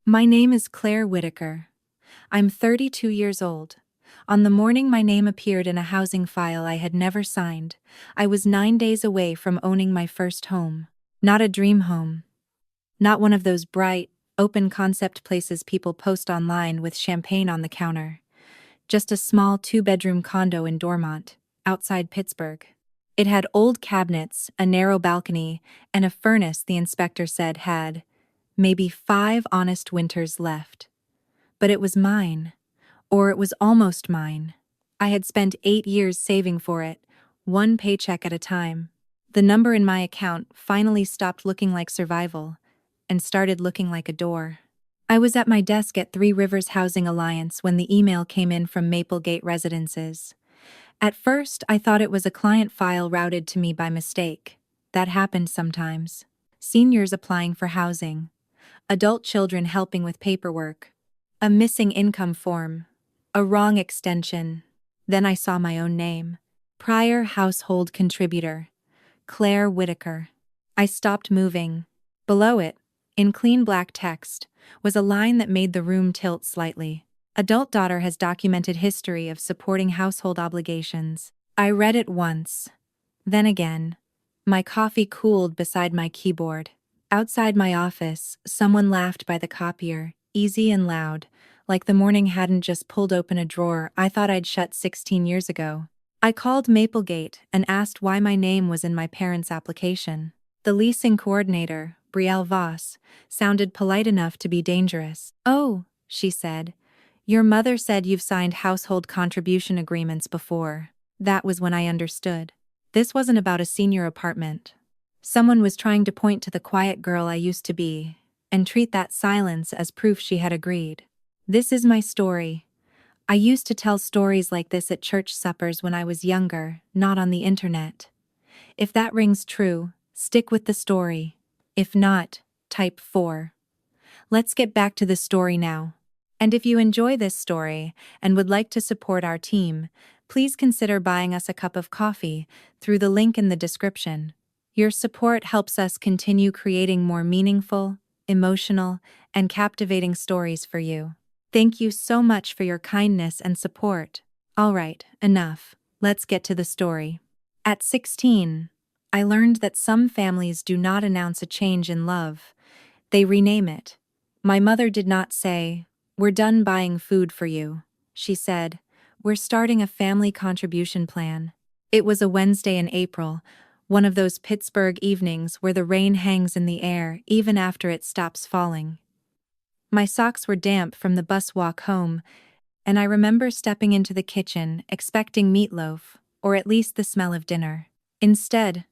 My name is Claire Whitaker. I'm 32 years old. On the morning my name appeared in a housing file I had never signed, I was 9 days away from owning my first home. Not a dream home. Not one of those bright, open-concept places people post online with champagne on the counter. Just a small 2-bedroom condo in Dormont, outside Pittsburgh. It had old cabinets, a narrow balcony, and a furnace the inspector said had maybe 5 honest winters left. But it was mine. Or it was almost mine. I had spent 8 years saving for it, one paycheck at a time. The number in my account finally stopped looking like survival and started looking like a door. I was at my desk at Three Rivers Housing Alliance when the email came in from Maplegate Residences. At first, I thought it was a client file routed to me by mistake. That happened sometimes. Seniors applying for housing. Adult children helping with paperwork. A missing income form. A wrong extension. Then I saw my own name. Prior household contributor. Claire Whitaker. I stopped moving. Below it, in clean black text, was a line that made the room tilt slightly. Adult daughter has documented history of supporting household obligations. I read it once. Then again. My coffee cooled beside my keyboard. Outside my office, someone laughed by the copier, easy and loud, like the morning hadn't just pulled open a drawer I thought I'd shut 16 years ago. I called Maplegate and asked why my name was in my parents' application. The leasing coordinator, Brielle Voss, sounded polite enough to be dangerous. "Oh," she said, "your mother said you've signed household contribution agreements before." That was when I understood. This wasn't about a senior apartment. Someone was trying to point to the quiet girl I used to be and treat that silence as proof she had agreed. This is my story. I used to tell stories like this at church suppers when I was younger, not on the internet. If that rings true, stick with the story. If not, type 4. Let's get back to the story now. And if you enjoy this story and would like to support our team, please consider buying us a cup of coffee through the link in the description. Your support helps us continue creating more meaningful, emotional, and captivating stories for you. Thank you so much for your kindness and support. All right, enough. Let's get to the story. At 16, I learned that some families do not announce a change in love. They rename it. My mother did not say, "We're done buying food for you." She said, "We're starting a family contribution plan." It was a Wednesday in April, one of those Pittsburgh evenings where the rain hangs in the air even after it stops falling. My socks were damp from the bus walk home, and I remember stepping into the kitchen expecting meatloaf, or at least the smell of dinner. Instead,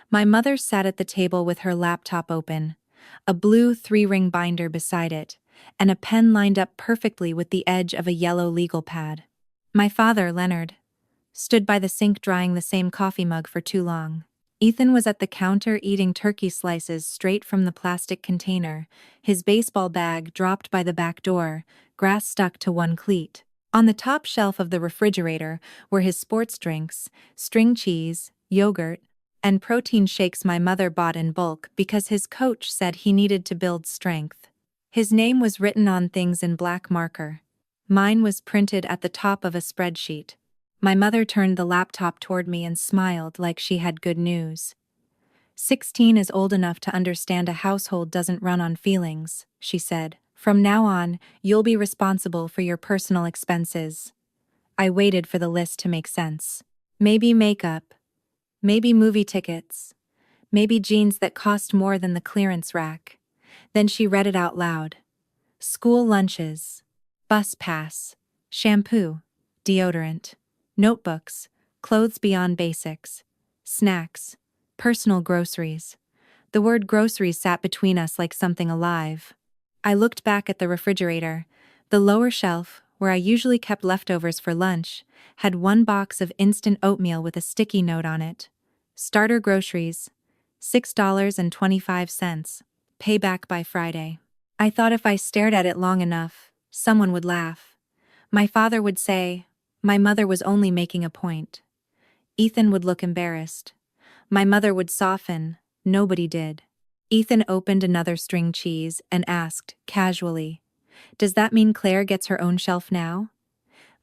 my mother sat at the table with her laptop open, a blue 3-ring binder beside it, and a pen lined up perfectly with the edge of a yellow legal pad. My father, Leonard, stood by the sink drying the same coffee mug for too long. Ethan was at the counter eating turkey slices straight from the plastic container, his baseball bag dropped by the back door, grass stuck to one cleat. On the top shelf of the refrigerator were his sports drinks, string cheese, yogurt, and protein shakes my mother bought in bulk because his coach said he needed to build strength. His name was written on things in black marker. Mine was printed at the top of a spreadsheet. My mother turned the laptop toward me and smiled like she had good news. 16 is old enough to understand a household doesn't run on feelings, she said. From now on, you'll be responsible for your personal expenses. I waited for the list to make sense. Maybe makeup. Maybe movie tickets. Maybe jeans that cost more than the clearance rack. Then she read it out loud. School lunches. Bus pass. Shampoo. Deodorant. Notebooks, clothes beyond basics, snacks, personal groceries. The word groceries sat between us like something alive. I looked back at the refrigerator. The lower shelf, where I usually kept leftovers for lunch, had one box of instant oatmeal with a sticky note on it. Starter groceries, $6.25, payback by Friday. I thought if I stared at it long enough, someone would laugh. My father would say, my mother was only making a point. Ethan would look embarrassed. My mother would soften. Nobody did. Ethan opened another string cheese and asked, casually, Does that mean Claire gets her own shelf now?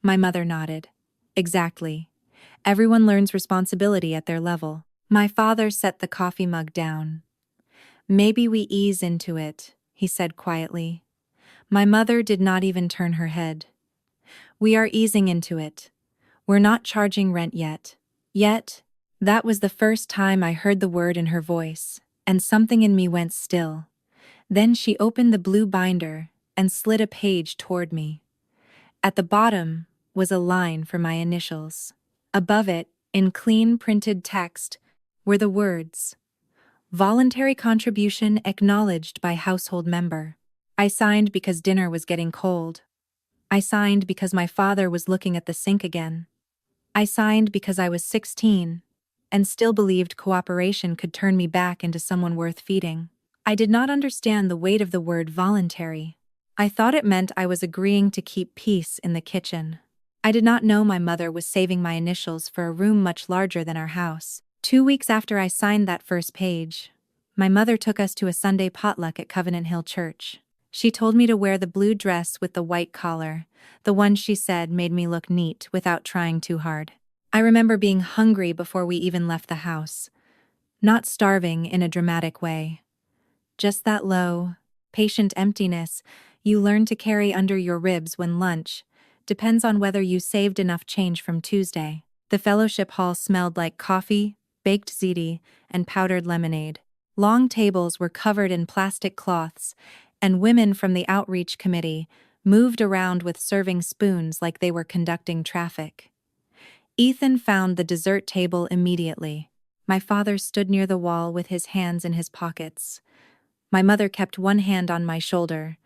My mother nodded. Exactly. Everyone learns responsibility at their level. My father set the coffee mug down. Maybe we ease into it, he said quietly. My mother did not even turn her head. We are easing into it. We're not charging rent yet. Yet, that was the first time I heard the word in her voice, and something in me went still. Then she opened the blue binder and slid a page toward me. At the bottom was a line for my initials. Above it, in clean printed text, were the words, "Voluntary contribution acknowledged by household member." I signed because dinner was getting cold. I signed because my father was looking at the sink again. I signed because I was 16 and still believed cooperation could turn me back into someone worth feeding. I did not understand the weight of the word voluntary. I thought it meant I was agreeing to keep peace in the kitchen. I did not know my mother was saving my initials for a room much larger than our house. 2 weeks after I signed that first page, my mother took us to a Sunday potluck at Covenant Hill Church. She told me to wear the blue dress with the white collar, the one she said made me look neat without trying too hard. I remember being hungry before we even left the house. Not starving in a dramatic way. Just that low, patient emptiness you learn to carry under your ribs when lunch depends on whether you saved enough change from Tuesday. The fellowship hall smelled like coffee, baked ziti, and powdered lemonade. Long tables were covered in plastic cloths, and women from the outreach committee moved around with serving spoons like they were conducting traffic. Ethan found the dessert table immediately. My father stood near the wall with his hands in his pockets. My mother kept one hand on my shoulder,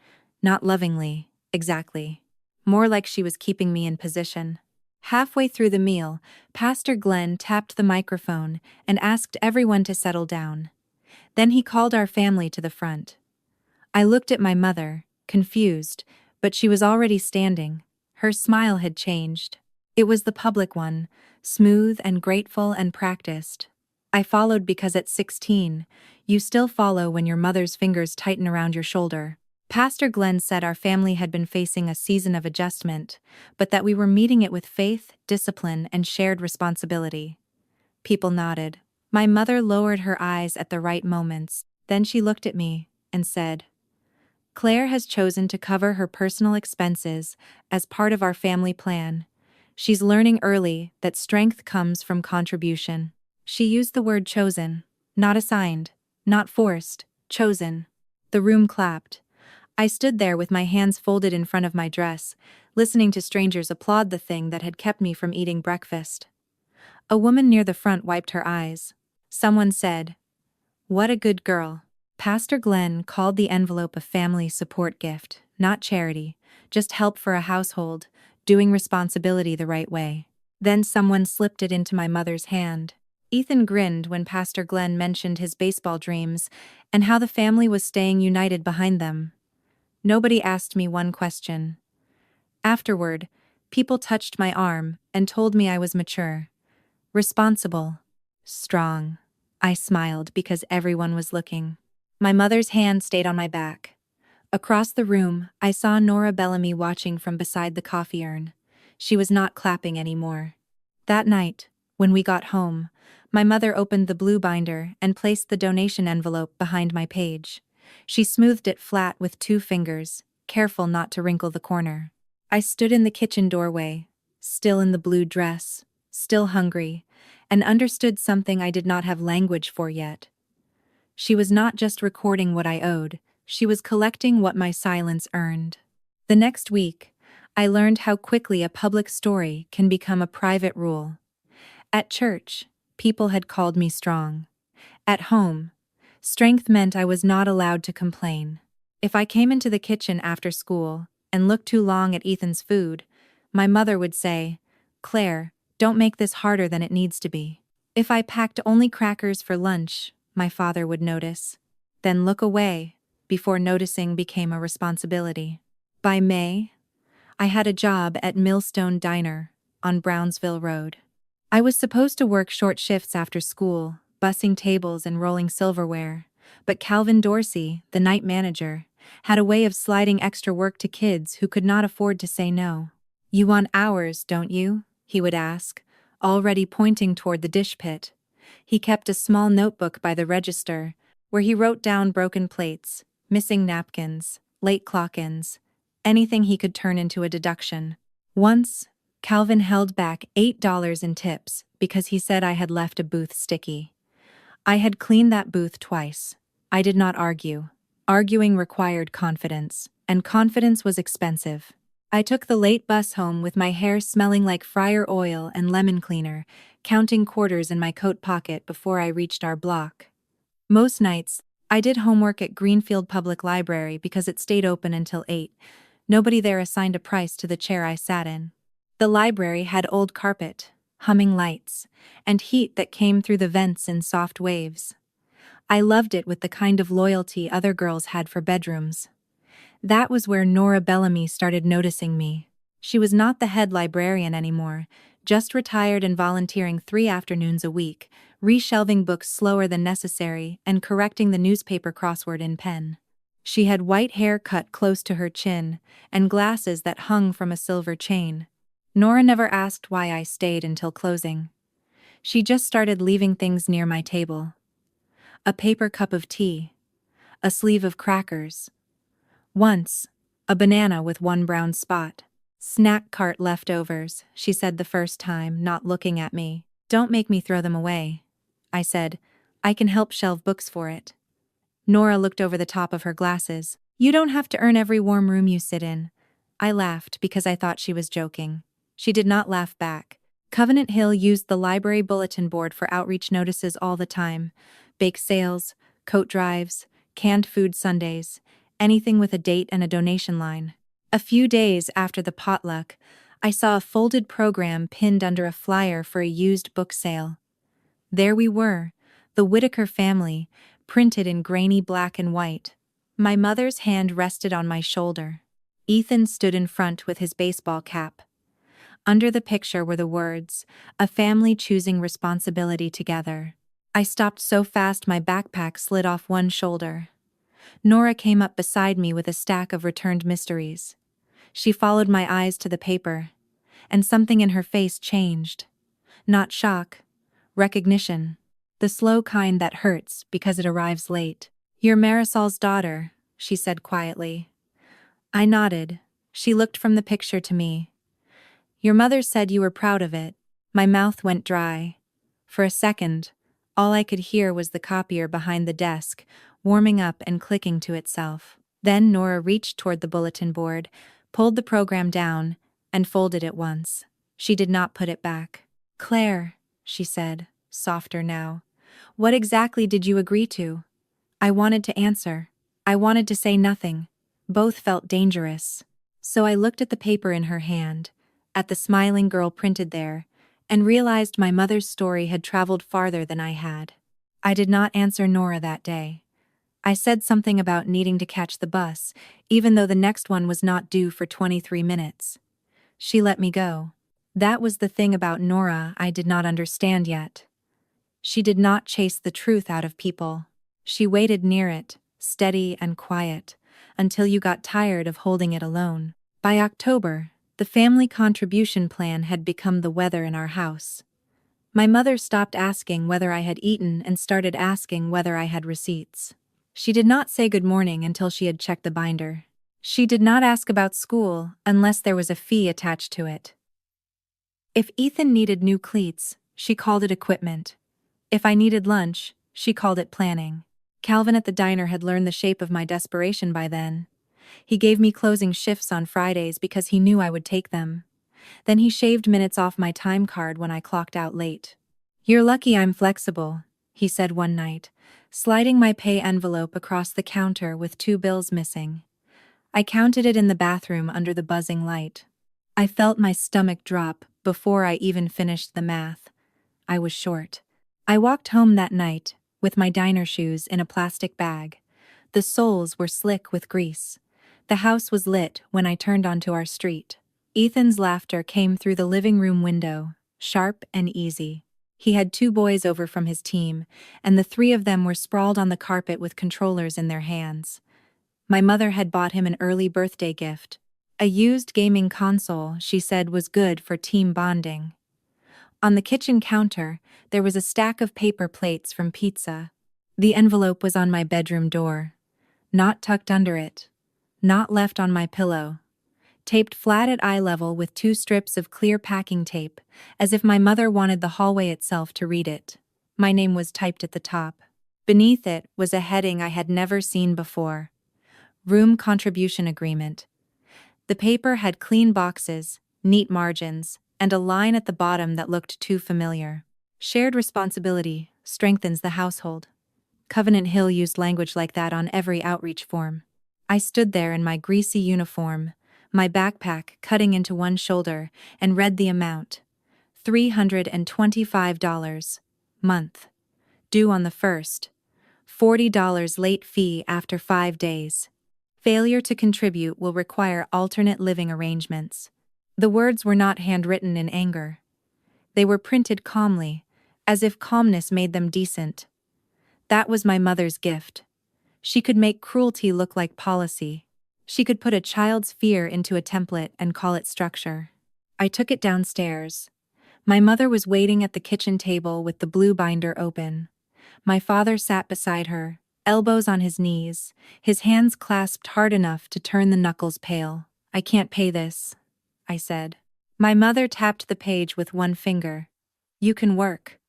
not lovingly, exactly. More like she was keeping me in position. Halfway through the meal, Pastor Glenn tapped the microphone and asked everyone to settle down. Then he called our family to the front. I looked at my mother, confused, but she was already standing. Her smile had changed. It was the public one, smooth and grateful and practiced. I followed because at 16, you still follow when your mother's fingers tighten around your shoulder. Pastor Glenn said our family had been facing a season of adjustment, but that we were meeting it with faith, discipline, and shared responsibility. People nodded. My mother lowered her eyes at the right moments. Then she looked at me and said, "Claire has chosen to cover her personal expenses as part of our family plan. She's learning early that strength comes from contribution." She used the word chosen, not assigned, not forced, chosen. The room clapped. I stood there with my hands folded in front of my dress, listening to strangers applaud the thing that had kept me from eating breakfast. A woman near the front wiped her eyes. Someone said, "What a good girl." Pastor Glenn called the envelope a family support gift, not charity, just help for a household, doing responsibility the right way. Then someone slipped it into my mother's hand. Ethan grinned when Pastor Glenn mentioned his baseball dreams and how the family was staying united behind them. Nobody asked me one question. Afterward, people touched my arm and told me I was mature, responsible, strong. I smiled because everyone was looking. My mother's hand stayed on my back. Across the room, I saw Nora Bellamy watching from beside the coffee urn. She was not clapping anymore. That night, when we got home, my mother opened the blue binder and placed the donation envelope behind my page. She smoothed it flat with 2 fingers, careful not to wrinkle the corner. I stood in the kitchen doorway, still in the blue dress, still hungry, and understood something I did not have language for yet. She was not just recording what I owed, she was collecting what my silence earned. The next week, I learned how quickly a public story can become a private rule. At church, people had called me strong. At home, strength meant I was not allowed to complain. If I came into the kitchen after school and looked too long at Ethan's food, my mother would say, "Claire, don't make this harder than it needs to be." If I packed only crackers for lunch, my father would notice, then look away, before noticing became a responsibility. By May, I had a job at Millstone Diner on Brownsville Road. I was supposed to work short shifts after school, bussing tables and rolling silverware, but Calvin Dorsey, the night manager, had a way of sliding extra work to kids who could not afford to say no. "You want hours, don't you?" he would ask, already pointing toward the dish pit. He kept a small notebook by the register, where he wrote down broken plates, missing napkins, late clock-ins, anything he could turn into a deduction. Once, Calvin held back $8 in tips because he said I had left a booth sticky. I had cleaned that booth twice. I did not argue. Arguing required confidence, and confidence was expensive. I took the late bus home with my hair smelling like fryer oil and lemon cleaner, counting quarters in my coat pocket before I reached our block. Most nights, I did homework at Greenfield Public Library because it stayed open until 8. Nobody there assigned a price to the chair I sat in. The library had old carpet, humming lights, and heat that came through the vents in soft waves. I loved it with the kind of loyalty other girls had for bedrooms. That was where Nora Bellamy started noticing me. She was not the head librarian anymore, just retired and volunteering 3 afternoons a week, reshelving books slower than necessary and correcting the newspaper crossword in pen. She had white hair cut close to her chin and glasses that hung from a silver chain. Nora never asked why I stayed until closing. She just started leaving things near my table. A paper cup of tea, a sleeve of crackers. Once, a banana with one brown spot. "Snack cart leftovers," she said the first time, not looking at me. "Don't make me throw them away," I said. "I can help shelve books for it." Nora looked over the top of her glasses. "You don't have to earn every warm room you sit in." I laughed because I thought she was joking. She did not laugh back. Covenant Hill used the library bulletin board for outreach notices all the time. Bake sales, coat drives, canned food Sundays, anything with a date and a donation line. A few days after the potluck, I saw a folded program pinned under a flyer for a used book sale. There we were, the Whitaker family, printed in grainy black and white. My mother's hand rested on my shoulder. Ethan stood in front with his baseball cap. Under the picture were the words, "A family choosing responsibility together." I stopped so fast my backpack slid off one shoulder. Nora came up beside me with a stack of returned mysteries. She followed my eyes to the paper, and something in her face changed. Not shock, recognition. The slow kind that hurts because it arrives late. "You're Marisol's daughter," she said quietly. I nodded. She looked from the picture to me. "Your mother said you were proud of it." My mouth went dry. For a second, all I could hear was the copier behind the desk, warming up and clicking to itself. Then Nora reached toward the bulletin board, pulled the program down, and folded it once. She did not put it back. "Claire," she said, softer now, "what exactly did you agree to?" I wanted to answer. I wanted to say nothing. Both felt dangerous. So I looked at the paper in her hand, at the smiling girl printed there, and realized my mother's story had traveled farther than I had. I did not answer Nora that day. I said something about needing to catch the bus, even though the next one was not due for 23 minutes. She let me go. That was the thing about Nora I did not understand yet. She did not chase the truth out of people. She waited near it, steady and quiet, until you got tired of holding it alone. By October, the family contribution plan had become the weather in our house. My mother stopped asking whether I had eaten and started asking whether I had receipts. She did not say good morning until she had checked the binder. She did not ask about school unless there was a fee attached to it. If Ethan needed new cleats, she called it equipment. If I needed lunch, she called it planning. Calvin at the diner had learned the shape of my desperation by then. He gave me closing shifts on Fridays because he knew I would take them. Then he shaved minutes off my time card when I clocked out late. "You're lucky I'm flexible," he said one night, sliding my pay envelope across the counter with 2 bills missing. I counted it in the bathroom under the buzzing light. I felt my stomach drop before I even finished the math. I was short. I walked home that night, with my diner shoes in a plastic bag. The soles were slick with grease. The house was lit when I turned onto our street. Ethan's laughter came through the living room window, sharp and easy. He had 2 boys over from his team, and the 3 of them were sprawled on the carpet with controllers in their hands. My mother had bought him an early birthday gift. A used gaming console she said was good for team bonding. On the kitchen counter, there was a stack of paper plates from pizza. The envelope was on my bedroom door. Not tucked under it. Not left on my pillow. Taped flat at eye level with 2 strips of clear packing tape, as if my mother wanted the hallway itself to read it. My name was typed at the top. Beneath it was a heading I had never seen before. Room Contribution Agreement. The paper had clean boxes, neat margins, and a line at the bottom that looked too familiar. Shared responsibility strengthens the household. Covenant Hill used language like that on every outreach form. I stood there in my greasy uniform, my backpack cutting into one shoulder, and read the amount. $325. Month. Due on the 1st. $40 late fee after 5 days. Failure to contribute will require alternate living arrangements. The words were not handwritten in anger. They were printed calmly, as if calmness made them decent. That was my mother's gift. She could make cruelty look like policy. She could put a child's fear into a template and call it structure. I took it downstairs. My mother was waiting at the kitchen table with the blue binder open. My father sat beside her, elbows on his knees, his hands clasped hard enough to turn the knuckles pale. "I can't pay this," I said. My mother tapped the page with one finger. "You can work.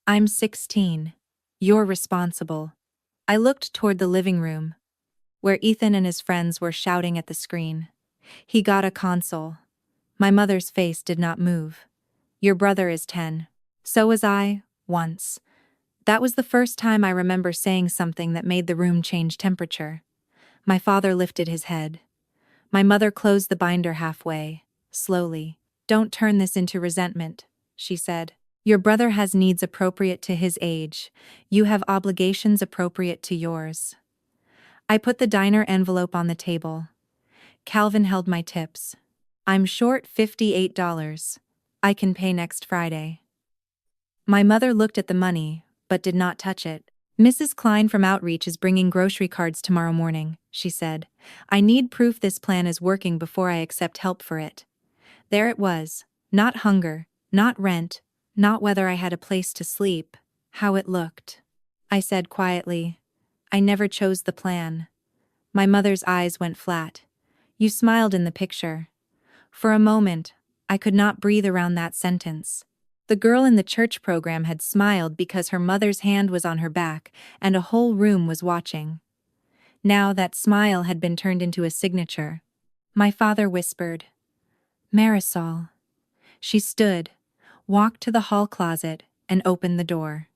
I'm 16. You're responsible." I looked toward the living room, where Ethan and his friends were shouting at the screen. "He got a console." My mother's face did not move. "Your brother is 10. So was I, once." That was the first time I remember saying something that made the room change temperature. My father lifted his head. My mother closed the binder halfway, slowly. "Don't turn this into resentment," she said. "Your brother has needs appropriate to his age. You have obligations appropriate to yours." I put the diner envelope on the table. Calvin held my tips. "I'm short $58. I can pay next Friday." My mother looked at the money, but did not touch it. "Mrs. Klein from Outreach is bringing grocery cards tomorrow morning," she said. "I need proof this plan is working before I accept help for it." There it was. Not hunger, not rent, not whether I had a place to sleep, how it looked. I said quietly, "I never chose the plan." My mother's eyes went flat. "You smiled in the picture." For a moment, I could not breathe around that sentence. The girl in the church program had smiled because her mother's hand was on her back and a whole room was watching. Now that smile had been turned into a signature. My father whispered, "Marisol." She stood, walked to the hall closet, and opened the door.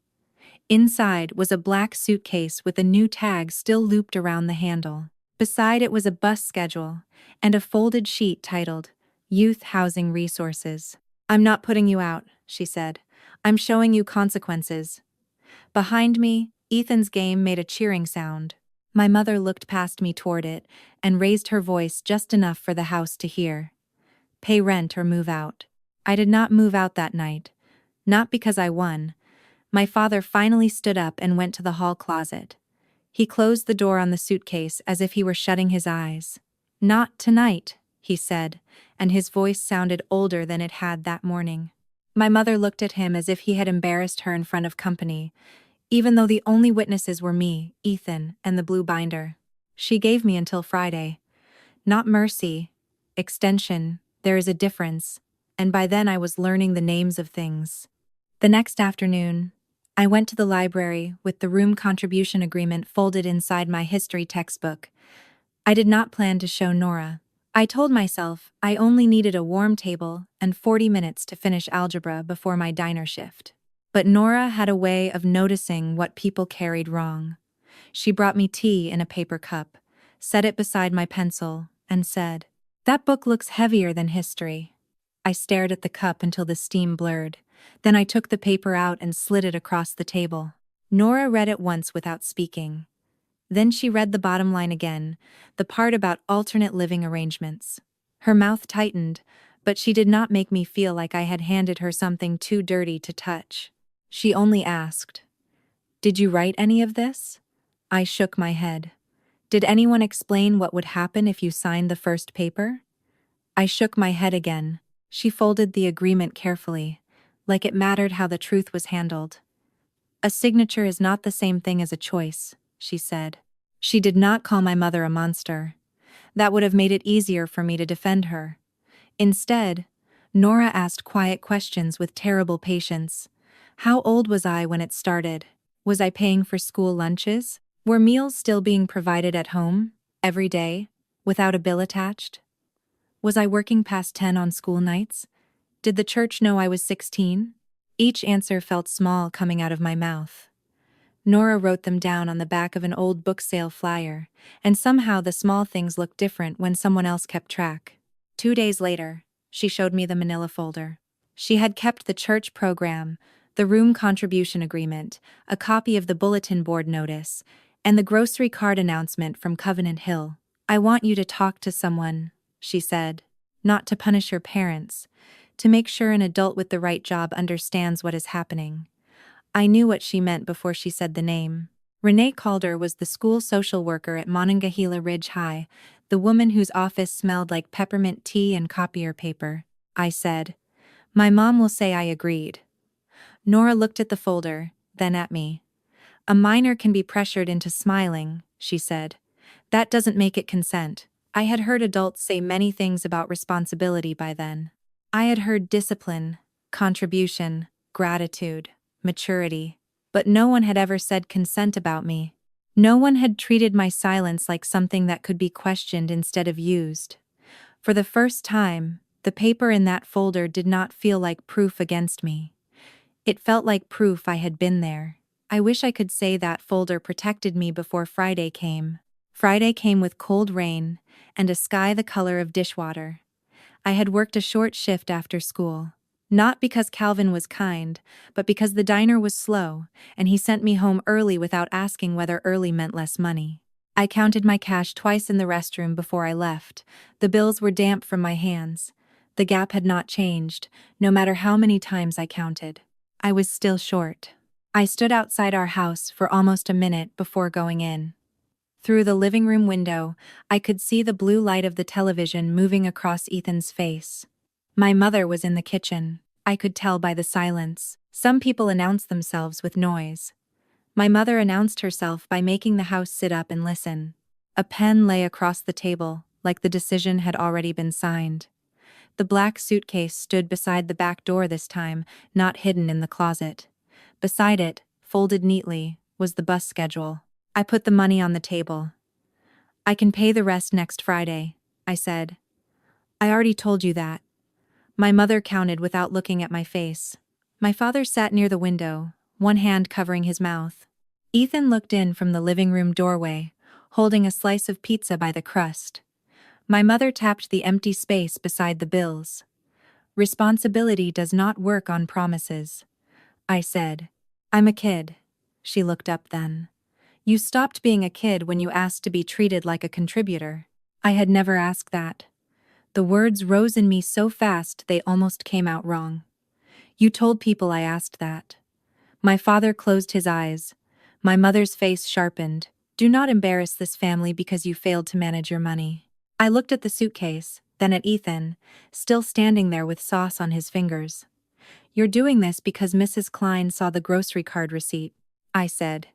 Inside was a black suitcase with a new tag still looped around the handle. Beside it was a bus schedule and a folded sheet titled, "Youth Housing Resources." "I'm not putting you out," she said. "I'm showing you consequences." Behind me, Ethan's game made a cheering sound. My mother looked past me toward it and raised her voice just enough for the house to hear. "Pay rent or move out." I did not move out that night. Not because I won. My father finally stood up and went to the hall closet. He closed the door on the suitcase as if he were shutting his eyes. "Not tonight," he said, and his voice sounded older than it had that morning. My mother looked at him as if he had embarrassed her in front of company, even though the only witnesses were me, Ethan, and the blue binder. She gave me until Friday. Not mercy. Extension. There is a difference. And by then I was learning the names of things. The next afternoon, I went to the library with the room contribution agreement folded inside my history textbook. I did not plan to show Nora. I told myself I only needed a warm table and 40 minutes to finish algebra before my diner shift. But Nora had a way of noticing what people carried wrong. She brought me tea in a paper cup, set it beside my pencil, and said, "That book looks heavier than history." I stared at the cup until the steam blurred. Then I took the paper out and slid it across the table. Nora read it once without speaking. Then she read the bottom line again, the part about alternate living arrangements. Her mouth tightened, but she did not make me feel like I had handed her something too dirty to touch. She only asked, "Did you write any of this?" I shook my head. Did anyone explain what would happen if you signed the first paper? I shook my head again. She folded the agreement carefully, like it mattered how the truth was handled. A signature is not the same thing as a choice, she said. She did not call my mother a monster. That would have made it easier for me to defend her. Instead, Nora asked quiet questions with terrible patience. How old was I when it started? Was I paying for school lunches? Were meals still being provided at home, every day, without a bill attached? Was I working past 10 on school nights? Did the church know I was 16? Each answer felt small coming out of my mouth. Nora wrote them down on the back of an old book sale flyer, and somehow the small things looked different when someone else kept track. 2 days later, she showed me the manila folder. She had kept the church program, the room contribution agreement, a copy of the bulletin board notice, and the grocery card announcement from Covenant Hill. I want you to talk to someone, she said. Not to punish your parents, to make sure an adult with the right job understands what is happening. I knew what she meant before she said the name. Renee Calder was the school social worker at Monongahela Ridge High, the woman whose office smelled like peppermint tea and copier paper. I said. My mom will say I agreed. Nora looked at the folder, then at me. A minor can be pressured into smiling, she said. That doesn't make it consent. I had heard adults say many things about responsibility by then. I had heard discipline, contribution, gratitude, maturity, but no one had ever said consent about me. No one had treated my silence like something that could be questioned instead of used. For the first time, the paper in that folder did not feel like proof against me. It felt like proof I had been there. I wish I could say that folder protected me before Friday came. Friday came with cold rain and a sky the color of dishwater. I had worked a short shift after school. Not because Calvin was kind, but because the diner was slow, and he sent me home early without asking whether early meant less money. I counted my cash twice in the restroom before I left. The bills were damp from my hands. The gap had not changed, no matter how many times I counted. I was still short. I stood outside our house for almost a minute before going in. Through the living room window, I could see the blue light of the television moving across Ethan's face. My mother was in the kitchen. I could tell by the silence. Some people announce themselves with noise. My mother announced herself by making the house sit up and listen. A pen lay across the table, like the decision had already been signed. The black suitcase stood beside the back door this time, not hidden in the closet. Beside it, folded neatly, was the bus schedule. I put the money on the table. I can pay the rest next Friday, I said. I already told you that. My mother counted without looking at my face. My father sat near the window, one hand covering his mouth. Ethan looked in from the living room doorway, holding a slice of pizza by the crust. My mother tapped the empty space beside the bills. Responsibility does not work on promises, I said. I'm a kid. She looked up then. You stopped being a kid when you asked to be treated like a contributor. I had never asked that. The words rose in me so fast they almost came out wrong. You told people I asked that. My father closed his eyes. My mother's face sharpened. Do not embarrass this family because you failed to manage your money. I looked at the suitcase, then at Ethan, still standing there with sauce on his fingers. You're doing this because Mrs. Klein saw the grocery card receipt, I said.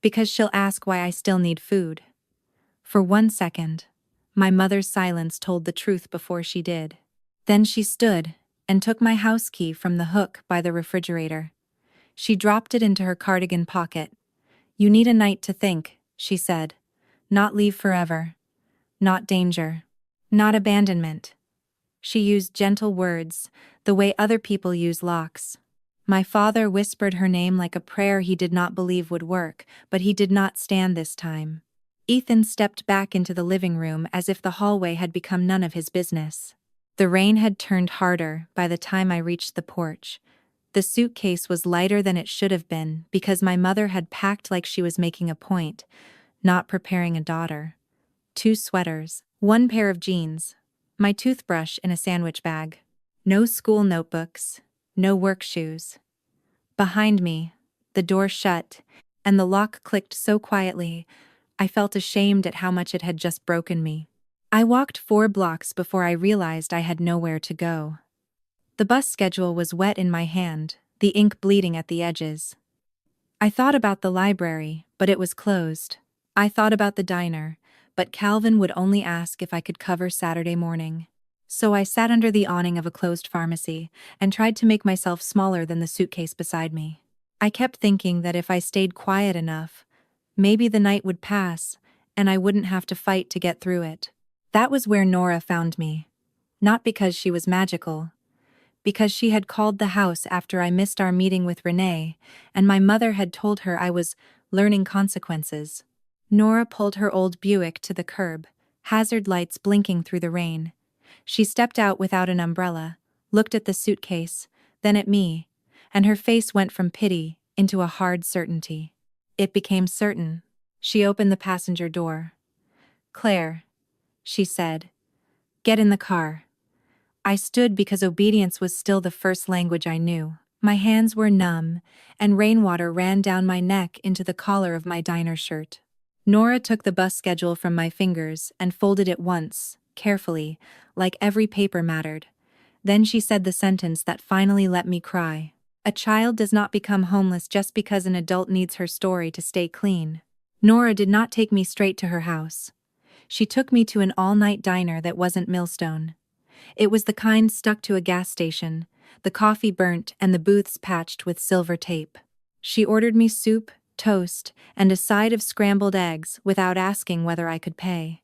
Because she'll ask why I still need food. For 1 second, my mother's silence told the truth before she did. Then she stood and took my house key from the hook by the refrigerator. She dropped it into her cardigan pocket. You need a night to think, she said. Not leave forever. Not danger. Not abandonment. She used gentle words, the way other people use locks. My father whispered her name like a prayer he did not believe would work, but he did not stand this time. Ethan stepped back into the living room as if the hallway had become none of his business. The rain had turned harder by the time I reached the porch. The suitcase was lighter than it should have been because my mother had packed like she was making a point, not preparing a daughter. 2 sweaters, 1 pair of jeans, my toothbrush in a sandwich bag. No school notebooks, no work shoes. Behind me, the door shut, and the lock clicked so quietly, I felt ashamed at how much it had just broken me. I walked 4 blocks before I realized I had nowhere to go. The bus schedule was wet in my hand, the ink bleeding at the edges. I thought about the library, but it was closed. I thought about the diner, but Calvin would only ask if I could cover Saturday morning. So I sat under the awning of a closed pharmacy and tried to make myself smaller than the suitcase beside me. I kept thinking that if I stayed quiet enough, maybe the night would pass and I wouldn't have to fight to get through it. That was where Nora found me. Not because she was magical, because she had called the house after I missed our meeting with Renee, and my mother had told her I was learning consequences. Nora pulled her old Buick to the curb, hazard lights blinking through the rain. She stepped out without an umbrella, looked at the suitcase, then at me, and her face went from pity into a hard certainty. It became certain. She opened the passenger door. "Claire," she said, "get in the car." I stood because obedience was still the first language I knew. My hands were numb, and rainwater ran down my neck into the collar of my diner shirt. Nora took the bus schedule from my fingers and folded it once, carefully, like every paper mattered. Then she said the sentence that finally let me cry. "A child does not become homeless just because an adult needs her story to stay clean." Nora did not take me straight to her house. She took me to an all-night diner that wasn't Millstone. It was the kind stuck to a gas station, the coffee burnt and the booths patched with silver tape. She ordered me soup, toast, and a side of scrambled eggs without asking whether I could pay.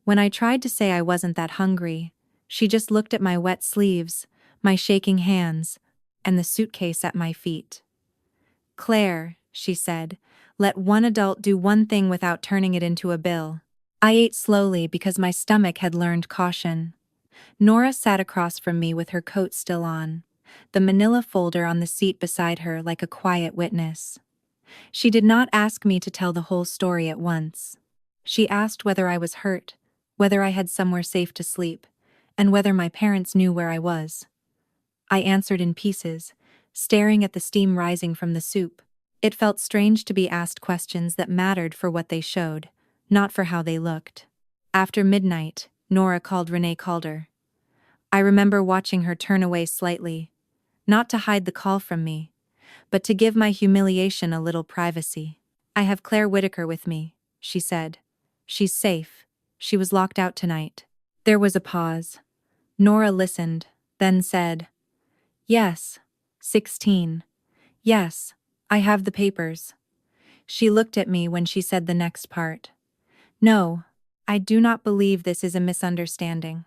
When I tried to say I wasn't that hungry, she just looked at my wet sleeves, my shaking hands, and the suitcase at my feet. "Claire," she said, "let one adult do one thing without turning it into a bill." I ate slowly because my stomach had learned caution. Nora sat across from me with her coat still on, the manila folder on the seat beside her like a quiet witness. She did not ask me to tell the whole story at once. She asked whether I was hurt, whether I had somewhere safe to sleep, and whether my parents knew where I was. I answered in pieces, staring at the steam rising from the soup. It felt strange to be asked questions that mattered for what they showed, not for how they looked. After midnight, Nora called Renee Calder. I remember watching her turn away slightly, not to hide the call from me, but to give my humiliation a little privacy. "I have Claire Whitaker with me," she said. "She's safe. She was locked out tonight." There was a pause. Nora listened, then said, "Yes, 16. Yes, I have the papers." She looked at me when she said the next part. "No, I do not believe this is a misunderstanding."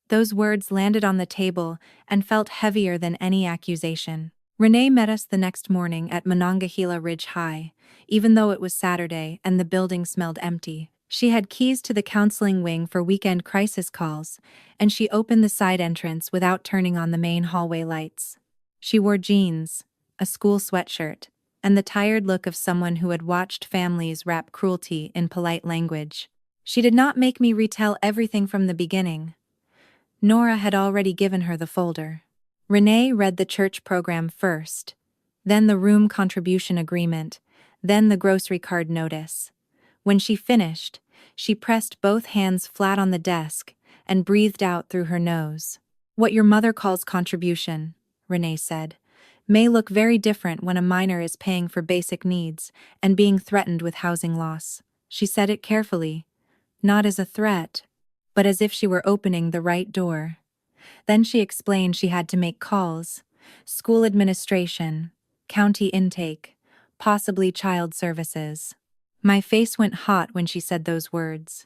Those words landed on the table and felt heavier than any accusation. Renee met us the next morning at Monongahela Ridge High, even though it was Saturday and the building smelled empty. She had keys to the counseling wing for weekend crisis calls, and she opened the side entrance without turning on the main hallway lights. She wore jeans, a school sweatshirt, and the tired look of someone who had watched families wrap cruelty in polite language. She did not make me retell everything from the beginning. Nora had already given her the folder. Renee read the church program first, then the room contribution agreement, then the grocery card notice. When she finished, she pressed both hands flat on the desk and breathed out through her nose. "What your mother calls contribution," Renee said, "may look very different when a minor is paying for basic needs and being threatened with housing loss." She said it carefully, not as a threat, but as if she were opening the right door. Then she explained she had to make calls, school administration, county intake, possibly child services. My face went hot when she said those words.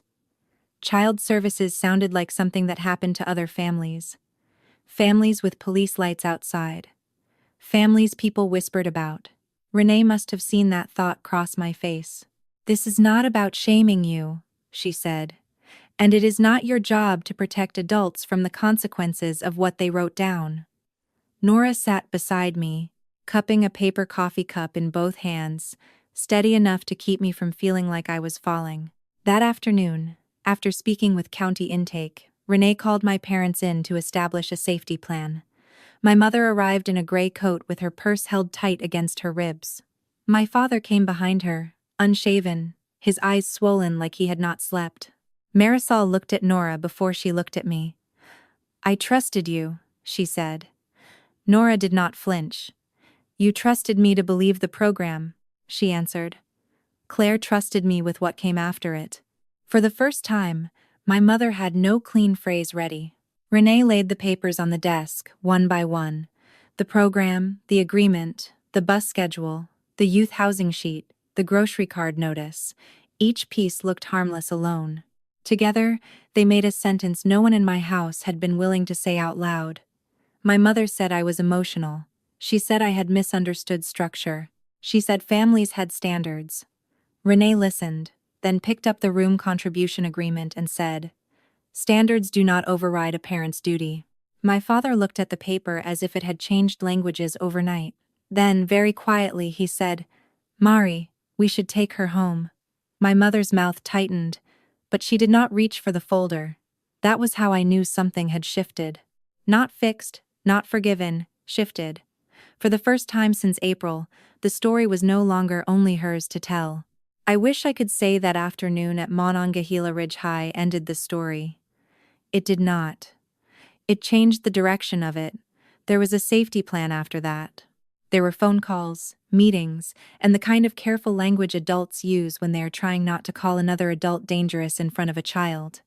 Child services sounded like something that happened to other families. Families with police lights outside. Families people whispered about. Renee must have seen that thought cross my face. "This is not about shaming you," she said. "And it is not your job to protect adults from the consequences of what they wrote down." Nora sat beside me, cupping a paper coffee cup in both hands, steady enough to keep me from feeling like I was falling. That afternoon, after speaking with county intake, Renee called my parents in to establish a safety plan. My mother arrived in a gray coat with her purse held tight against her ribs. My father came behind her, unshaven, his eyes swollen like he had not slept. Marisol looked at Nora before she looked at me. "I trusted you," she said. Nora did not flinch. "You trusted me to believe the program," she answered. Claire trusted me with what came after it. For the first time, my mother had no clean phrase ready. Renee laid the papers on the desk, one by one. The program, the agreement, the bus schedule, the youth housing sheet, the grocery card notice. Each piece looked harmless alone. Together, they made a sentence no one in my house had been willing to say out loud. My mother said I was emotional. She said I had misunderstood structure. She said families had standards. Renee listened, then picked up the room contribution agreement and said, "Standards do not override a parent's duty." My father looked at the paper as if it had changed languages overnight. Then, very quietly, he said, "Mari, we should take her home." My mother's mouth tightened, but she did not reach for the folder. That was how I knew something had shifted. Not fixed, not forgiven, shifted. For the first time since April, the story was no longer only hers to tell. I wish I could say that afternoon at Monongahela Ridge High ended the story. It did not. It changed the direction of it. There was a safety plan after that. There were phone calls, meetings, and the kind of careful language adults use when they are trying not to call another adult dangerous in front of a child.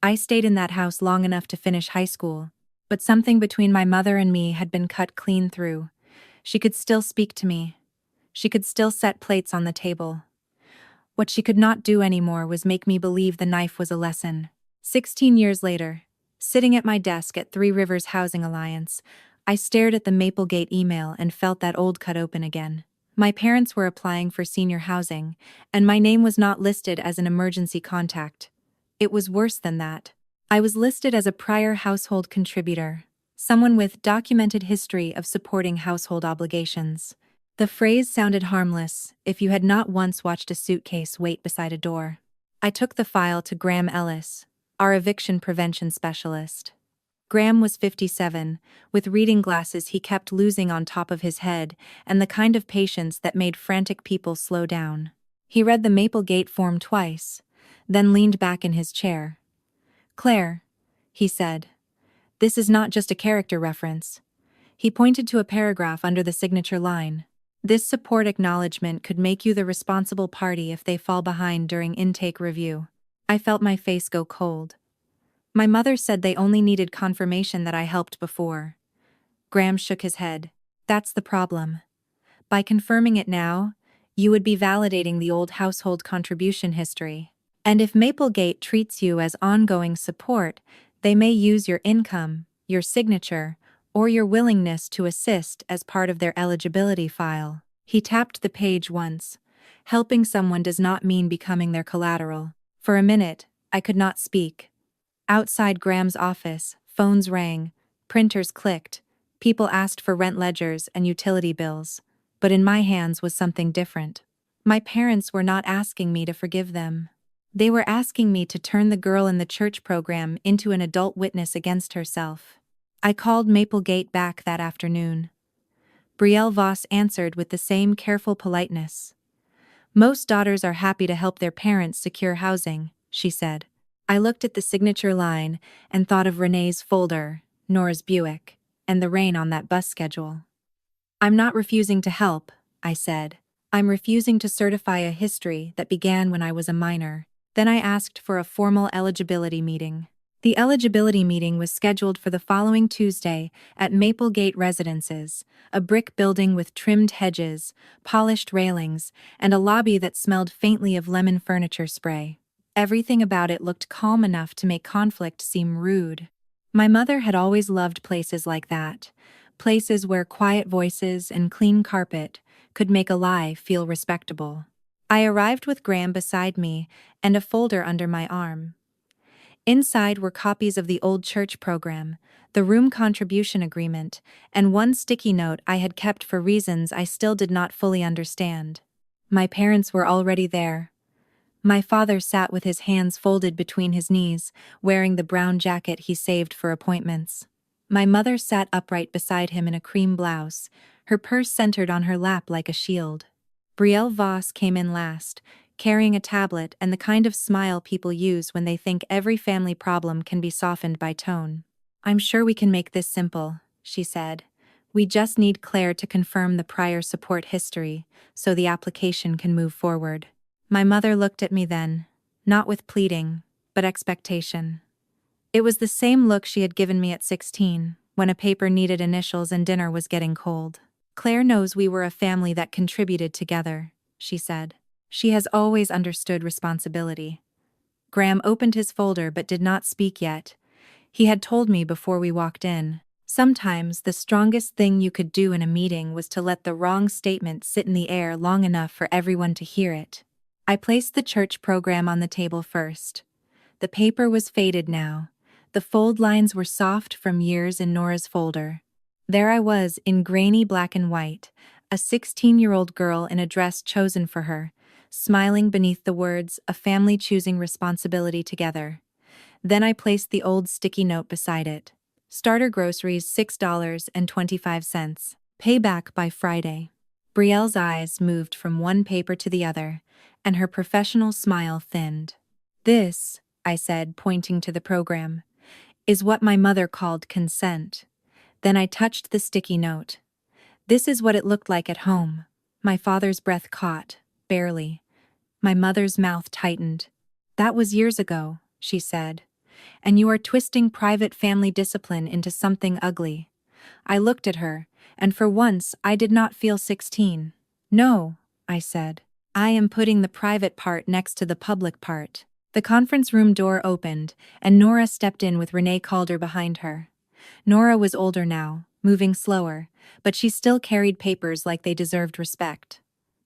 I stayed in that house long enough to finish high school, but something between my mother and me had been cut clean through. She could still speak to me. She could still set plates on the table. What she could not do anymore was make me believe the knife was a lesson. 16 years later, sitting at my desk at Three Rivers Housing Alliance, I stared at the Maplegate email and felt that old cut open again. My parents were applying for senior housing, and my name was not listed as an emergency contact. It was worse than that. I was listed as a prior household contributor, someone with documented history of supporting household obligations. The phrase sounded harmless if you had not once watched a suitcase wait beside a door. I took the file to Graham Ellis, our eviction prevention specialist. Graham was 57, with reading glasses he kept losing on top of his head, and the kind of patience that made frantic people slow down. He read the Maplegate form twice, then leaned back in his chair. "Claire," he said, "this is not just a character reference." He pointed to a paragraph under the signature line. "This support acknowledgement could make you the responsible party if they fall behind during intake review." I felt my face go cold. My mother said they only needed confirmation that I helped before. Graham shook his head. "That's the problem. By confirming it now, you would be validating the old household contribution history. And if Maplegate treats you as ongoing support, they may use your income, your signature, or your willingness to assist as part of their eligibility file." He tapped the page once. Helping someone does not mean becoming their collateral. For a minute, I could not speak. Outside Graham's office, phones rang, printers clicked, people asked for rent ledgers and utility bills. But in my hands was something different. My parents were not asking me to forgive them. They were asking me to turn the girl in the church program into an adult witness against herself. I called Maplegate back that afternoon. Brielle Voss answered with the same careful politeness. "Most daughters are happy to help their parents secure housing," she said. I looked at the signature line and thought of Renee's folder, Nora's Buick, and the rain on that bus schedule. "I'm not refusing to help," I said. "I'm refusing to certify a history that began when I was a minor." Then I asked for a formal eligibility meeting. The eligibility meeting was scheduled for the following Tuesday at Maplegate Residences, a brick building with trimmed hedges, polished railings, and a lobby that smelled faintly of lemon furniture spray. Everything about it looked calm enough to make conflict seem rude. My mother had always loved places like that, places where quiet voices and clean carpet could make a lie feel respectable. I arrived with Graham beside me and a folder under my arm. Inside were copies of the old church program, the room contribution agreement, and one sticky note I had kept for reasons I still did not fully understand. My parents were already there. My father sat with his hands folded between his knees, wearing the brown jacket he saved for appointments. My mother sat upright beside him in a cream blouse, her purse centered on her lap like a shield. Brielle Voss came in last, carrying a tablet and the kind of smile people use when they think every family problem can be softened by tone. "I'm sure we can make this simple," she said. "We just need Claire to confirm the prior support history, so the application can move forward." My mother looked at me then, not with pleading, but expectation. It was the same look she had given me at 16, when a paper needed initials and dinner was getting cold. "Claire knows we were a family that contributed together," she said. "She has always understood responsibility." Graham opened his folder but did not speak yet. He had told me before we walked in. Sometimes the strongest thing you could do in a meeting was to let the wrong statement sit in the air long enough for everyone to hear it. I placed the church program on the table first. The paper was faded now. The fold lines were soft from years in Nora's folder. There I was in grainy black and white, a 16-year-old girl in a dress chosen for her, smiling beneath the words, "A family choosing responsibility together." Then I placed the old sticky note beside it. "Starter groceries $6.25. Pay back by Friday." Brielle's eyes moved from one paper to the other, and her professional smile thinned. "This," I said, pointing to the program, "is what my mother called consent." Then I touched the sticky note. "This is what it looked like at home." My father's breath caught, barely. My mother's mouth tightened. "That was years ago," she said. "And you are twisting private family discipline into something ugly." I looked at her, and for once I did not feel 16. "No," I said. "I am putting the private part next to the public part." The conference room door opened, and Nora stepped in with Renee Calder behind her. Nora was older now, moving slower, but she still carried papers like they deserved respect.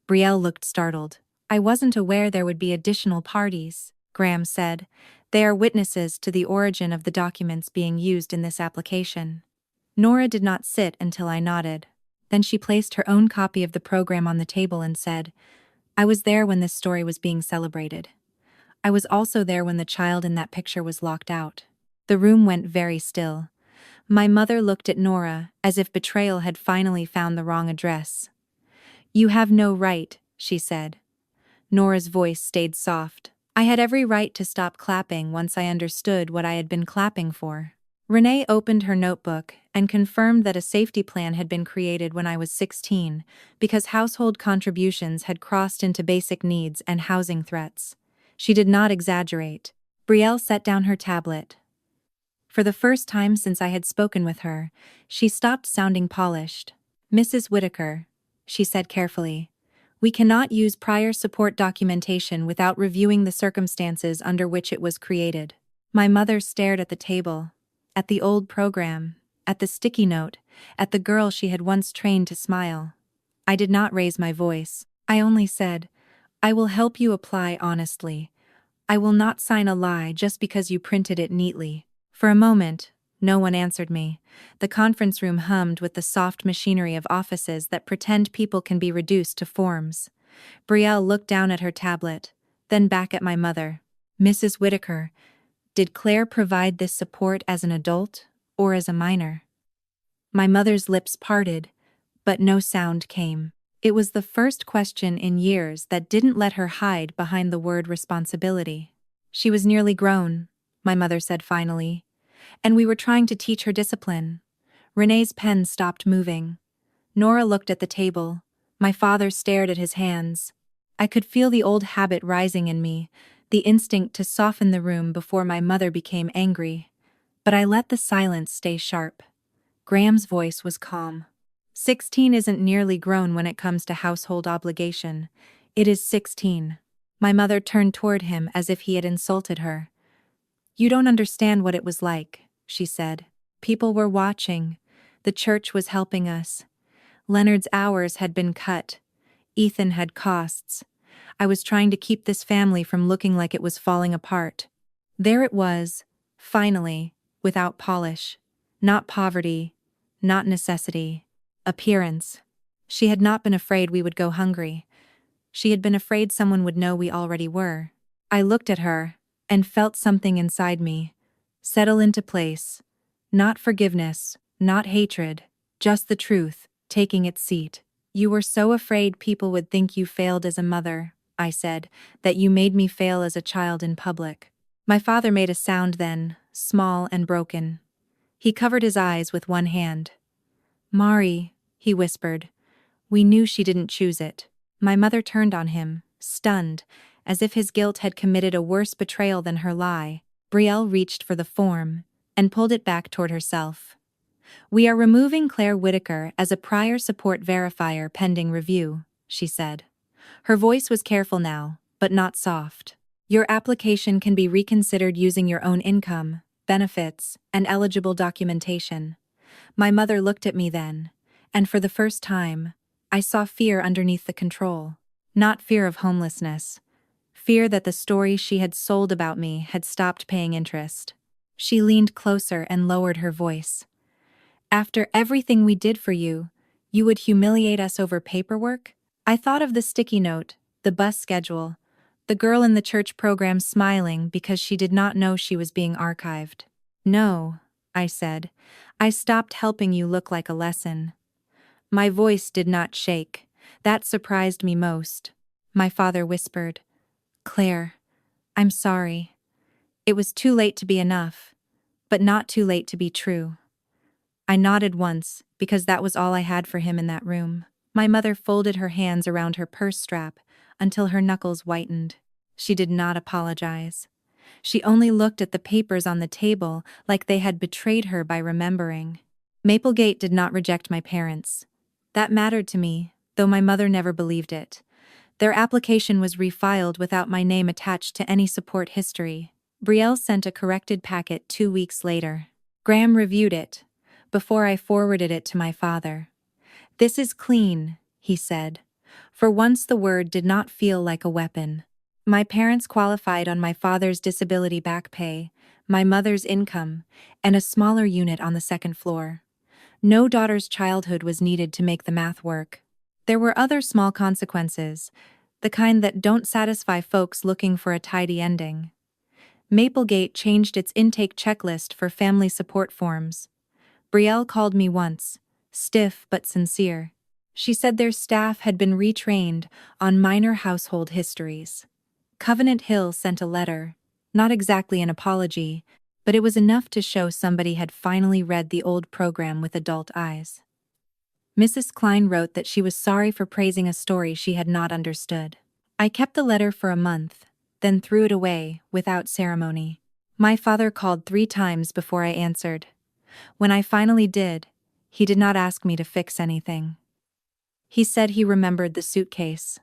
Brielle looked startled. "I wasn't aware there would be additional parties," Graham said. "They are witnesses to the origin of the documents being used in this application." Nora did not sit until I nodded. Then she placed her own copy of the program on the table and said, "I was there when this story was being celebrated. I was also there when the child in that picture was locked out." The room went very still. My mother looked at Nora as if betrayal had finally found the wrong address. "You have no right," she said. Nora's voice stayed soft. "I had every right to stop clapping once I understood what I had been clapping for." Renee opened her notebook and confirmed that a safety plan had been created when I was 16, because household contributions had crossed into basic needs and housing threats. She did not exaggerate. Brielle set down her tablet. For the first time since I had spoken with her, she stopped sounding polished. "Mrs. Whitaker," she said carefully, "we cannot use prior support documentation without reviewing the circumstances under which it was created." My mother stared at the table, at the old program, at the sticky note, at the girl she had once trained to smile. I did not raise my voice. I only said, "I will help you apply honestly. I will not sign a lie just because you printed it neatly." For a moment, no one answered me. The conference room hummed with the soft machinery of offices that pretend people can be reduced to forms. Brielle looked down at her tablet, then back at my mother. "Mrs. Whitaker, did Claire provide this support as an adult or as a minor?" My mother's lips parted, but no sound came. It was the first question in years that didn't let her hide behind the word responsibility. "She was nearly grown," my mother said finally, "and we were trying to teach her discipline." Renee's pen stopped moving. Nora looked at the table. My father stared at his hands. I could feel the old habit rising in me, the instinct to soften the room before my mother became angry. But I let the silence stay sharp. Graham's voice was calm. 16 isn't nearly grown when it comes to household obligation. It is 16. My mother turned toward him as if he had insulted her. "You don't understand what it was like," she said. "People were watching. The church was helping us. Leonard's hours had been cut. Ethan had costs. I was trying to keep this family from looking like it was falling apart. There it was, finally, without polish. Not poverty, not necessity. Appearance. She had not been afraid we would go hungry. She had been afraid someone would know we already were." I looked at her, and felt something inside me settle into place. Not forgiveness, not hatred, just the truth, taking its seat. "You were so afraid people would think you failed as a mother," I said, that you made me fail as a child in public. My father made a sound then, small and broken. He covered his eyes with one hand. Mari, he whispered. We knew she didn't choose it. My mother turned on him, stunned, as if his guilt had committed a worse betrayal than her lie. Brielle reached for the form and pulled it back toward herself. We are removing Claire Whitaker as a prior support verifier pending review, she said. Her voice was careful now, but not soft. Your application can be reconsidered using your own income, benefits, and eligible documentation. My mother looked at me then, and for the first time, I saw fear underneath the control. Not fear of homelessness. Fear that the story she had sold about me had stopped paying interest. She leaned closer and lowered her voice. After everything we did for you, you would humiliate us over paperwork? I thought of the sticky note, the bus schedule, the girl in the church program smiling because she did not know she was being archived. No, I said. I stopped helping you look like a lesson. My voice did not shake. That surprised me most. My father whispered, Claire, I'm sorry. It was too late to be enough, but not too late to be true. I nodded once, because that was all I had for him in that room. My mother folded her hands around her purse strap until her knuckles whitened. She did not apologize. She only looked at the papers on the table like they had betrayed her by remembering. Maplegate did not reject my parents. That mattered to me, though my mother never believed it. Their application was refiled without my name attached to any support history. Brielle sent a corrected packet 2 weeks later. Graham reviewed it, before I forwarded it to my father. This is clean, he said. For once the word did not feel like a weapon. My parents qualified on my father's disability back pay, my mother's income, and a smaller unit on the second floor. No daughter's childhood was needed to make the math work. There were other small consequences, the kind that don't satisfy folks looking for a tidy ending. Maplegate changed its intake checklist for family support forms. Brielle called me once, stiff but sincere. She said their staff had been retrained on minor household histories. Covenant Hill sent a letter, not exactly an apology, but it was enough to show somebody had finally read the old program with adult eyes. Mrs. Klein wrote that she was sorry for praising a story she had not understood. I kept the letter for a month, then threw it away, without ceremony. My father called 3 times before I answered. When I finally did, he did not ask me to fix anything. He said he remembered the suitcase.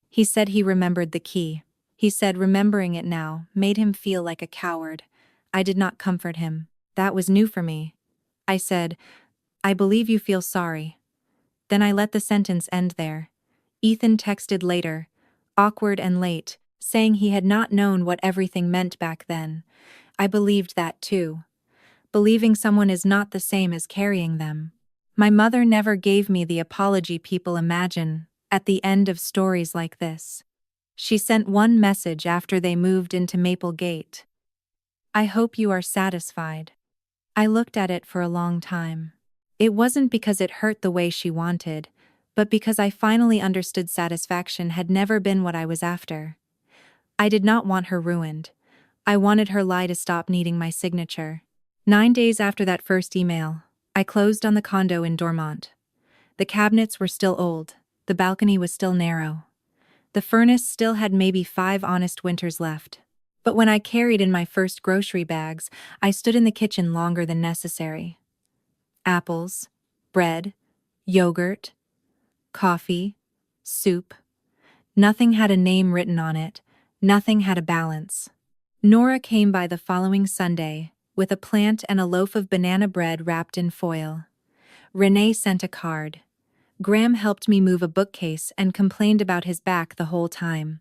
He said he remembered the key. He said remembering it now made him feel like a coward. I did not comfort him. That was new for me. I said, I believe you feel sorry. Then I let the sentence end there. Ethan texted later, awkward and late, saying he had not known what everything meant back then. I believed that too. Believing someone is not the same as carrying them. My mother never gave me the apology people imagine at the end of stories like this. She sent one message after they moved into Maplegate. I hope you are satisfied. I looked at it for a long time. It wasn't because it hurt the way she wanted, but because I finally understood satisfaction had never been what I was after. I did not want her ruined. I wanted her lie to stop needing my signature. 9 days after that first email, I closed on the condo in Dormont. The cabinets were still old, the balcony was still narrow. The furnace still had maybe 5 honest winters left. But when I carried in my first grocery bags, I stood in the kitchen longer than necessary. Apples, bread, yogurt, coffee, soup. Nothing had a name written on it, nothing had a balance. Nora came by the following Sunday, with a plant and a loaf of banana bread wrapped in foil. Renee sent a card. Graham helped me move a bookcase and complained about his back the whole time.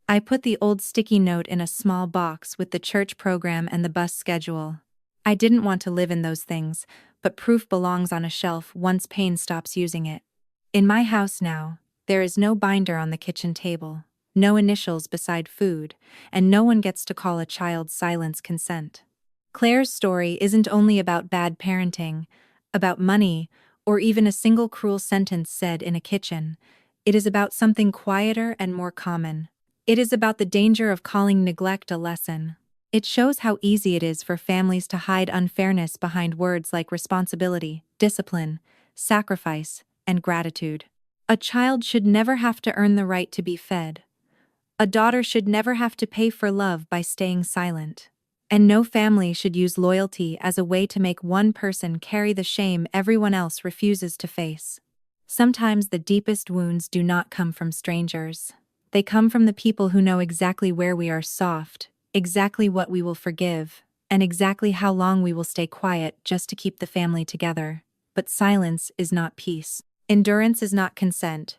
I put the old sticky note in a small box with the church program and the bus schedule. I didn't want to live in those things, but proof belongs on a shelf once Payne stops using it. In my house now, there is no binder on the kitchen table, no initials beside food, and no one gets to call a child's silence consent. Claire's story isn't only about bad parenting, about money, or even a single cruel sentence said in a kitchen. It is about something quieter and more common. It is about the danger of calling neglect a lesson. It shows how easy it is for families to hide unfairness behind words like responsibility, discipline, sacrifice, and gratitude. A child should never have to earn the right to be fed. A daughter should never have to pay for love by staying silent. And no family should use loyalty as a way to make one person carry the shame everyone else refuses to face. Sometimes the deepest wounds do not come from strangers. They come from the people who know exactly where we are soft, exactly what we will forgive, and exactly how long we will stay quiet just to keep the family together. But silence is not peace. Endurance is not consent.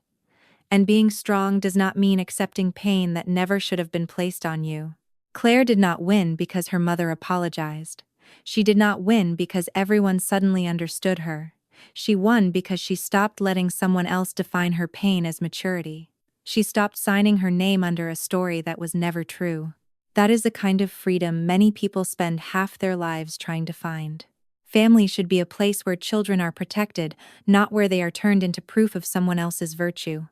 And being strong does not mean accepting pain that never should have been placed on you. Claire did not win because her mother apologized. She did not win because everyone suddenly understood her. She won because she stopped letting someone else define her pain as maturity. She stopped signing her name under a story that was never true. That is the kind of freedom many people spend half their lives trying to find. Family should be a place where children are protected, not where they are turned into proof of someone else's virtue.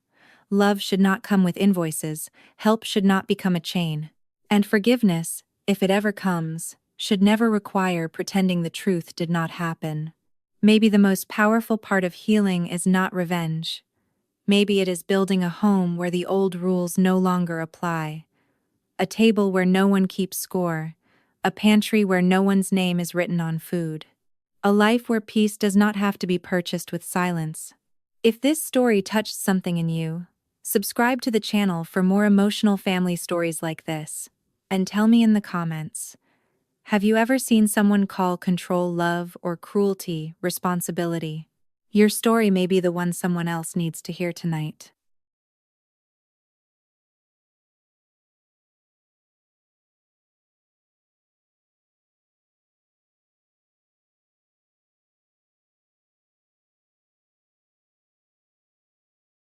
Love should not come with invoices, help should not become a chain. And forgiveness, if it ever comes, should never require pretending the truth did not happen. Maybe the most powerful part of healing is not revenge. Maybe it is building a home where the old rules no longer apply. A table where no one keeps score. A pantry where no one's name is written on food. A life where peace does not have to be purchased with silence. If this story touched something in you, subscribe to the channel for more emotional family stories like this. And tell me in the comments, have you ever seen someone call control love or cruelty responsibility? Your story may be the one someone else needs to hear tonight.